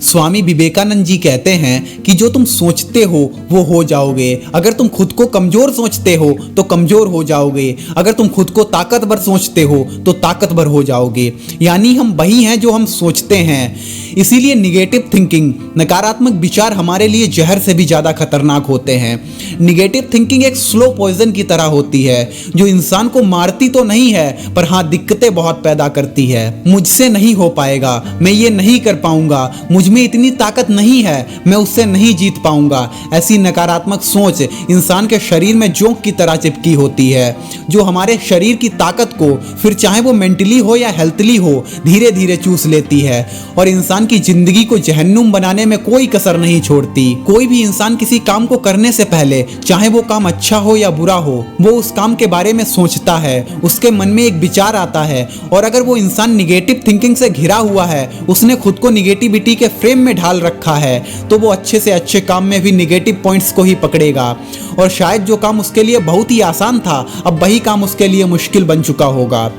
स्वामी विवेकानंद जी कहते हैं कि जो तुम सोचते हो वो हो जाओगे। अगर तुम खुद को कमजोर सोचते हो तो कमजोर हो जाओगे, अगर तुम खुद को ताकतवर सोचते हो तो ताकतवर हो जाओगे। यानी हम वही हैं जो हम सोचते हैं। इसीलिए निगेटिव थिंकिंग, नकारात्मक विचार हमारे लिए जहर से भी ज़्यादा खतरनाक होते हैं। निगेटिव थिंकिंग एक स्लो पॉइजन की तरह होती है जो इंसान को मारती तो नहीं है पर हाँ दिक्कतें बहुत पैदा करती है। मुझसे नहीं हो पाएगा, मैं ये नहीं कर पाऊंगा, मुझ में इतनी ताकत नहीं है, मैं उससे नहीं जीत पाऊंगा। ऐसी नकारात्मक सोच इंसान के शरीर में जोंक की तरह चिपकी होती है जो हमारे शरीर की ताकत को, फिर चाहे वो मेंटली हो या हेल्थली हो, धीरे धीरे चूस लेती है और इंसान की जिंदगी को जहन्नुम बनाने में कोई कसर नहीं छोड़ती। कोई भी इंसान किसी काम को करने से पहले, चाहे वो काम अच्छा हो या बुरा हो, वो उस काम के बारे में सोचता है, उसके मन में एक विचार आता है और अगर वो इंसान निगेटिव थिंकिंग से घिरा हुआ है, उसने खुद को निगेटिविटी के फ्रेम में ढाल रखा है, तो वो अच्छे से अच्छे काम में भी निगेटिव पॉइंट्स को ही पकड़ेगा और शायद जो काम उसके लिए बहुत ही आसान था अब वही काम उसके लिए मुश्किल बन चुका होगा।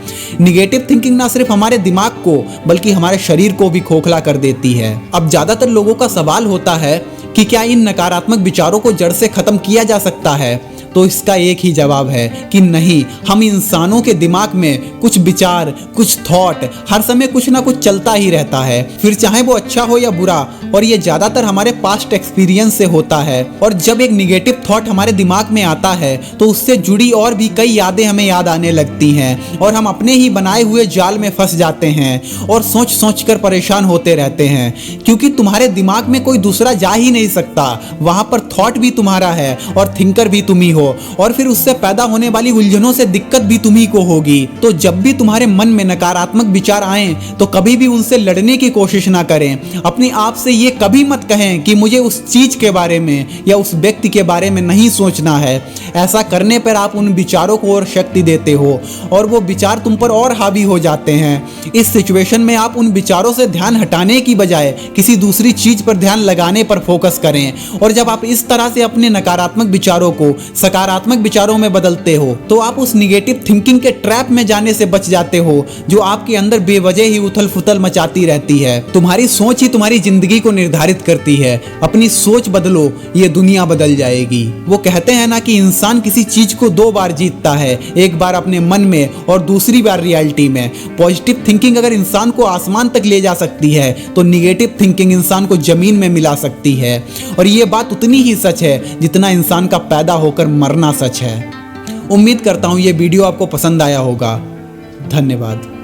निगेटिव थिंकिंग ना सिर्फ हमारे दिमाग को बल्कि हमारे शरीर को भी खोखला कर देती है। अब ज्यादातर लोगों का सवाल होता है कि क्या इन नकारात्मक विचारों को जड़ से खत्म किया जा सकता है? तो इसका एक ही जवाब है कि नहीं। हम इंसानों के दिमाग में कुछ विचार, कुछ थॉट हर समय कुछ ना कुछ चलता ही रहता है, फिर चाहे वो अच्छा हो या बुरा, और ये ज्यादातर हमारे पास्ट एक्सपीरियंस से होता है। और जब एक निगेटिव थॉट हमारे दिमाग में आता है तो उससे जुड़ी और भी कई यादें हमें याद आने लगती हैं और हम अपने ही बनाए हुए जाल में फंस जाते हैं और सोच सोच कर परेशान होते रहते हैं, क्योंकि तुम्हारे दिमाग में कोई दूसरा जा ही नहीं सकता। वहां पर थॉट भी तुम्हारा है और थिंकर भी तुम ही हो और फिर उससे पैदा होने वाली उलझनों से दिक्कत भी तुम्ही को होगी। तो जब भी तुम्हारे मन में नकारात्मक विचार आए तो कभी भी उनसे लड़ने की कोशिश ना करें। अपने आप से ये कभी मत कहें कि मुझे उस चीज के बारे में या उस व्यक्ति के बारे में नहीं सोचना है। ऐसा करने पर आप उन विचारों को और शक्ति देते हो और वो विचार तुम पर और हावी हो जाते हैं। इस सिचुएशन में आप उन विचारों से ध्यान हटाने की बजाय किसी दूसरी चीज पर ध्यान लगाने पर फोकस करें। और जब आप इस तरह से अपने नकारात्मक विचारों को सकारात्मक विचारों में बदलते हो तो आप उस निगेटिव थिंकिंग के ट्रैप में जाने से बच जाते हो जो आपके अंदर बेवजह ही उथल फुथल मचाती रहती है। तुम्हारी सोच ही तुम्हारी जिंदगी को निर्धारित करती है। अपनी सोच बदलो, ये दुनिया बदल जाएगी। वो कहते हैं ना कि इंसान किसी चीज को दो बार जीतता है, एक बार अपने मन में और दूसरी बार रियलिटी में। पॉजिटिव थिंकिंग अगर इंसान को आसमान तक ले जा सकती है तो निगेटिव थिंकिंग इंसान को जमीन में मिला सकती है। और ये बात उतनी ही सच है जितना इंसान का पैदा होकर मरना सच है। उम्मीद करता हूं ये वीडियो आपको पसंद आया होगा। धन्यवाद।